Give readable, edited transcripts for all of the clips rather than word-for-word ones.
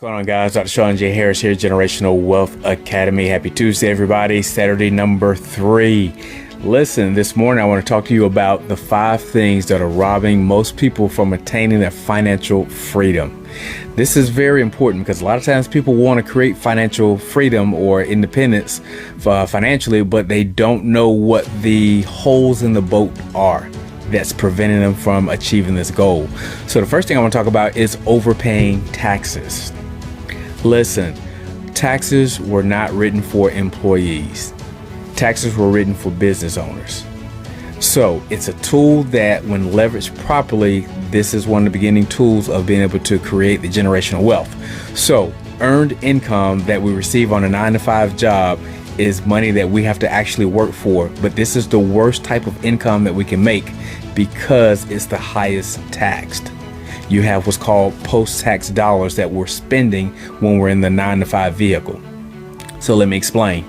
What's going on, guys? Dr. Sean J. Harris here, Generational Wealth Academy. Happy Tuesday, everybody. Saturday number 3. Listen, this morning I want to talk to you about the 5 things that are robbing most people from attaining their financial freedom. This is very important because a lot of times people want to create financial freedom or independence financially, but they don't know what the holes in the boat are that's preventing them from achieving this goal. So the first thing I want to talk about is overpaying taxes. Listen, taxes were not written for employees. Taxes were written for business owners. So it's a tool that, when leveraged properly, this is one of the beginning tools of being able to create the generational wealth. So earned income that we receive on a 9-to-5 job is money that we have to actually work for. But this is the worst type of income that we can make because it's the highest taxed. You have what's called post-tax dollars that we're spending when we're in the 9-to-5 vehicle. So let me explain.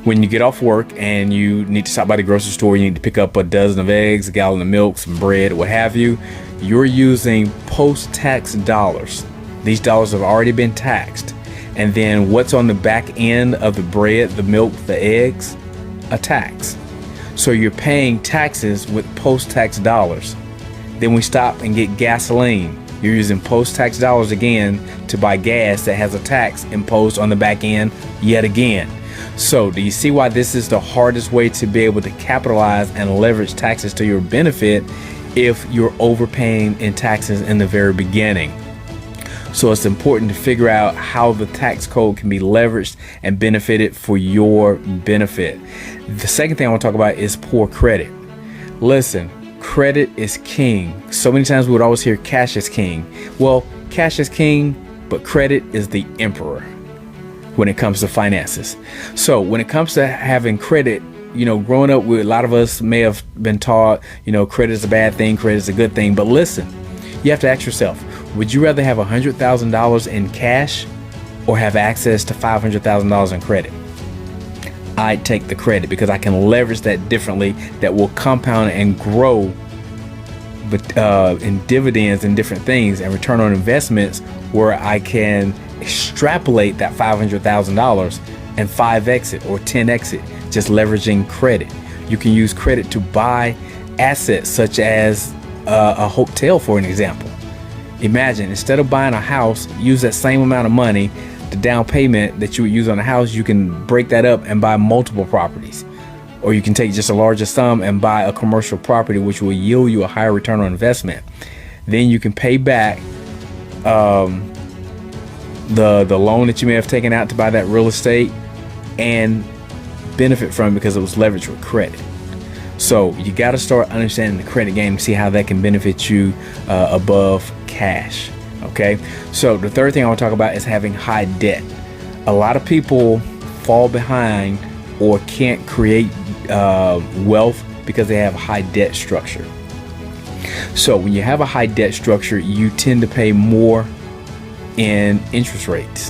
When you get off work and you need to stop by the grocery store, you need to pick up a dozen of eggs, a gallon of milk, some bread, what have you, you're using post-tax dollars. These dollars have already been taxed. And then what's on the back end of the bread, the milk, the eggs? A tax. So you're paying taxes with post-tax dollars. Then we stop and get gasoline. You're using post-tax dollars again to buy gas that has a tax imposed on the back end yet again. So do you see why this is the hardest way to be able to capitalize and leverage taxes to your benefit if you're overpaying in taxes in the very beginning? So it's important to figure out how the tax code can be leveraged and benefited for your benefit. The second thing I want to talk about is poor credit. Listen, credit is king. So many times we would always hear cash is king. Well, cash is king, but credit is the emperor when it comes to finances. So when it comes to having credit, growing up, a lot of us may have been taught, credit is a bad thing, credit is a good thing. But listen, you have to ask yourself, would you rather have $100,000 in cash or have access to $500,000 in credit? I'd take the credit because I can leverage that differently. That will compound and grow, but in dividends and different things and return on investments, where I can extrapolate that $500,000 and 5x it or 10x it, just leveraging credit. You can use credit to buy assets such as a hotel, for an example. Imagine, instead of buying a house, use that same amount of money. The down payment that you would use on a house, you can break that up and buy multiple properties. Or you can take just a larger sum and buy a commercial property, which will yield you a higher return on investment. Then you can pay back the loan that you may have taken out to buy that real estate and benefit from it because it was leveraged with credit. So you got to start understanding the credit game to see how that can benefit you above cash. Okay, so the third thing I want to talk about is having high debt. A lot of people fall behind or can't create wealth because they have a high debt structure. So when you have a high debt structure, you tend to pay more in interest rates.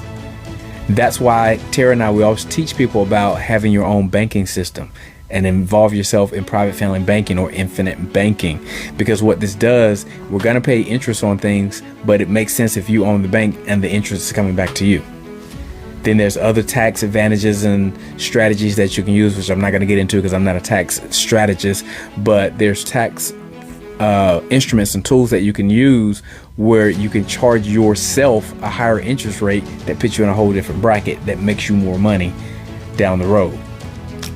That's why Tara and I, we always teach people about having your own banking system and involve yourself in private family banking or infinite banking, because what this does, we're going to pay interest on things, but it makes sense if you own the bank and the interest is coming back to you. Then there's other tax advantages and strategies that you can use, which I'm not going to get into because I'm not a tax strategist, but there's tax instruments and tools that you can use where you can charge yourself a higher interest rate that puts you in a whole different bracket that makes you more money down the road.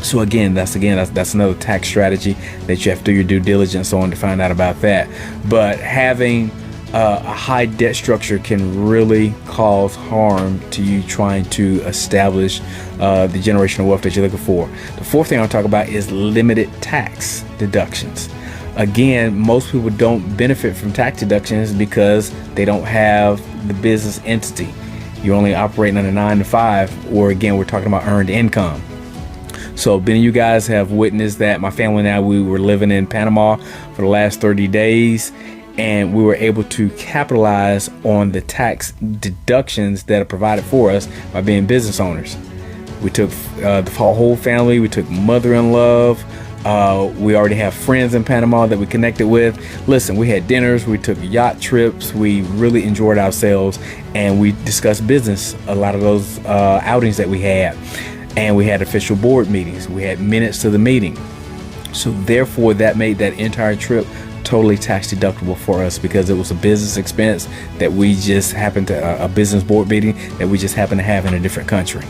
So that's another tax strategy that you have to do your due diligence on to find out about that. But having a high debt structure can really cause harm to you trying to establish the generational wealth that you're looking for. The fourth thing I'll talk about is limited tax deductions. Again, most people don't benefit from tax deductions because they don't have the business entity. You're only operating on a 9-to-5, or again, we're talking about earned income. So many of you guys have witnessed that. My family and I, we were living in Panama for the last 30 days, and we were able to capitalize on the tax deductions that are provided for us by being business owners. We took the whole family. We took mother-in-law, We already have friends in Panama that we connected with. Listen, we had dinners, we took yacht trips, we really enjoyed ourselves, and we discussed business, a lot of those outings that we had. And we had official board meetings. We had minutes to the meeting. So therefore, that made that entire trip totally tax deductible for us, because it was a business expense that we just happened to, a business board meeting that we just happened to have in a different country.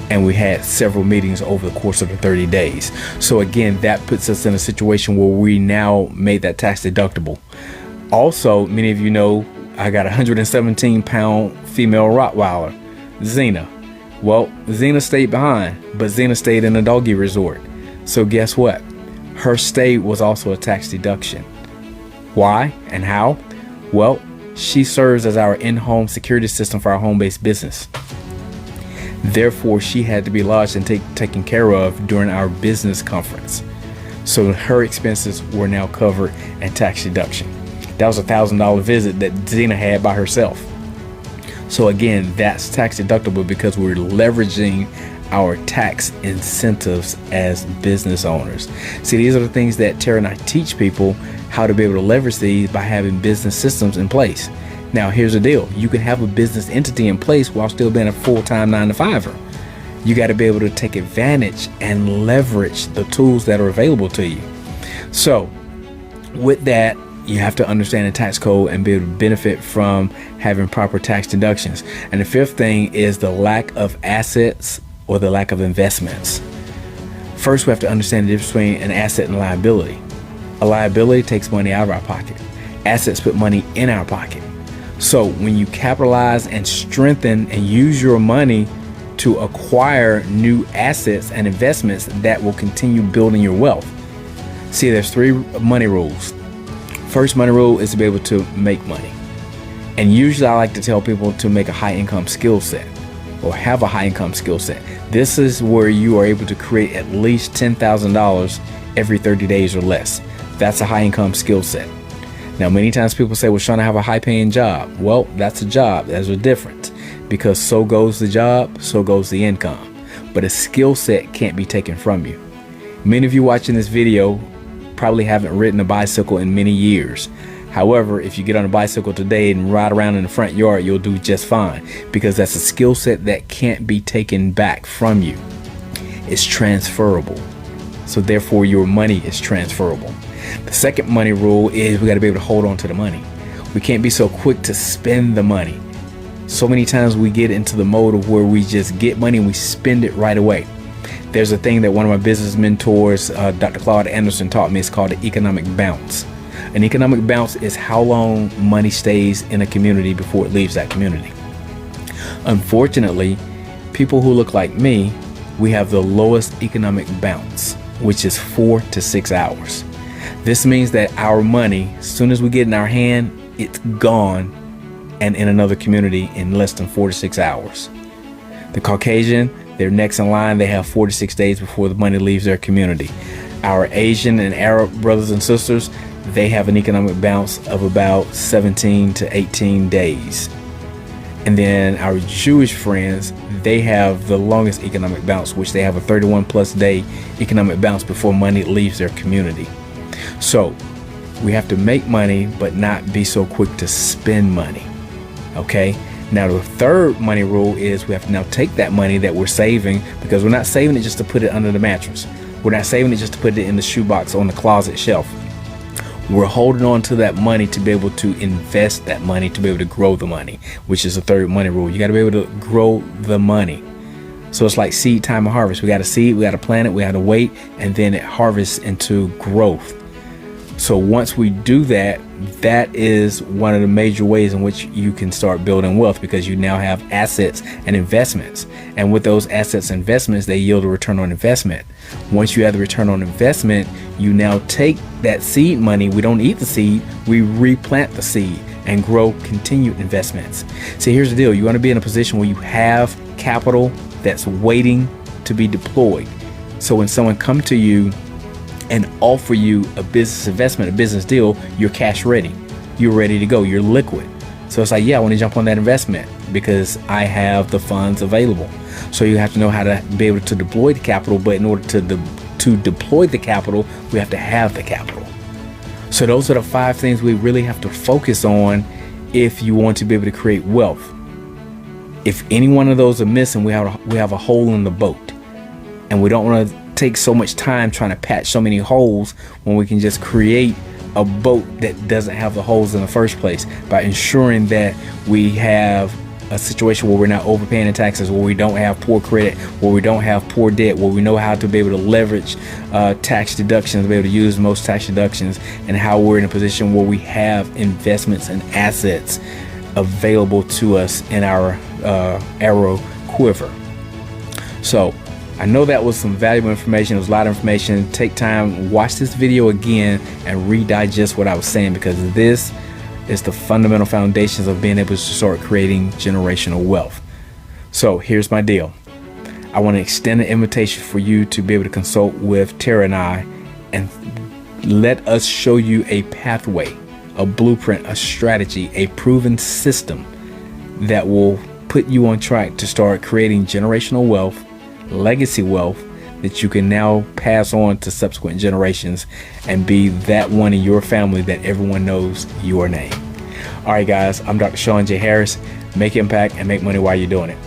And we had several meetings over the course of the 30 days. So again, that puts us in a situation where we now made that tax deductible. Also, many of you know I got a 117-pound female Rottweiler, Xena. Well, Xena stayed behind, but Xena stayed in a doggy resort. So guess what? Her stay was also a tax deduction. Why and how? Well, she serves as our in-home security system for our home-based business. Therefore, she had to be lodged and taken care of during our business conference. So her expenses were now covered and tax deduction. That was a $1,000 visit that Xena had by herself. So again, that's tax deductible because we're leveraging our tax incentives as business owners. See, these are the things that Tara and I teach people how to be able to leverage these by having business systems in place. Now, here's the deal. You can have a business entity in place while still being a full-time 9-to-5er. You got to be able to take advantage and leverage the tools that are available to you. So with that, you have to understand the tax code and be able to benefit from having proper tax deductions. And the fifth thing is the lack of assets or the lack of investments. First, we have to understand the difference between an asset and a liability. A liability takes money out of our pocket. Assets put money in our pocket. So when you capitalize and strengthen and use your money to acquire new assets and investments that will continue building your wealth. See, there's 3 money rules. First money rule is to be able to make money. And usually I like to tell people to make a high income skill set or have a high income skill set. This is where you are able to create at least $10,000 every 30 days or less. That's a high income skill set. Now, many times people say, well, Sean, I have a high paying job. Well, that's a job. There's a difference, because so goes the job, so goes the income. But a skill set can't be taken from you. Many of you watching this video probably haven't ridden a bicycle in many years. However, if you get on a bicycle today and ride around in the front yard, you'll do just fine, because that's a skill set that can't be taken back from you. It's transferable. So therefore, your money is transferable. The second money rule is we got to be able to hold on to the money. We can't be so quick to spend the money. So many times we get into the mode of where we just get money and we spend it right away. There's a thing that one of my business mentors, Dr. Claude Anderson, taught me. It's called the economic bounce. An economic bounce is how long money stays in a community before it leaves that community. Unfortunately, people who look like me, we have the lowest economic bounce, which is 4 to 6 hours. This means that our money, as soon as we get in our hand, it's gone and in another community in less than 4 to 6 hours. The Caucasian, they're next in line. They have 4 to 6 days before the money leaves their community. Our Asian and Arab brothers and sisters, they have an economic bounce of about 17 to 18 days. And then our Jewish friends, they have the longest economic bounce, which they have a 31 plus day economic bounce before money leaves their community. So we have to make money, but not be so quick to spend money. Okay. Now, the third money rule is we have to now take that money that we're saving, because we're not saving it just to put it under the mattress. We're not saving it just to put it in the shoebox on the closet shelf. We're holding on to that money to be able to invest that money, to be able to grow the money, which is the third money rule. You got to be able to grow the money. So it's like seed time and harvest. We got to seed, we got to plant it, we got to wait, and then it harvests into growth. So once we do that, that is one of the major ways in which you can start building wealth, because you now have assets and investments. And with those assets and investments, they yield a return on investment. Once you have the return on investment, you now take that seed money. We don't eat the seed, we replant the seed and grow continued investments. So here's the deal. You want to be in a position where you have capital that's waiting to be deployed. So when someone comes to you and offer you a business investment, a business deal, you're cash ready. You're ready to go. You're liquid. So it's like, yeah, I want to jump on that investment because I have the funds available. So you have to know how to be able to deploy the capital, but in order to to deploy the capital, we have to have the capital. So those are the 5 things we really have to focus on if you want to be able to create wealth. If any one of those are missing, we have a hole in the boat, and we don't want to take so much time trying to patch so many holes when we can just create a boat that doesn't have the holes in the first place by ensuring that we have a situation where we're not overpaying in taxes, where we don't have poor credit, where we don't have poor debt, where we know how to be able to leverage tax deductions, be able to use most tax deductions, and how we're in a position where we have investments and assets available to us in our arrow quiver. So I know that was some valuable information. It was a lot of information. Take time, watch this video again, and redigest what I was saying, because this is the fundamental foundations of being able to start creating generational wealth. So here's my deal. I want to extend an invitation for you to be able to consult with Tara and I, and let us show you a pathway, a blueprint, a strategy, a proven system that will put you on track to start creating generational wealth, legacy wealth, that you can now pass on to subsequent generations and be that one in your family that everyone knows your name. All right, guys, I'm Dr. Sean J. Harris. Make impact and make money while you're doing it.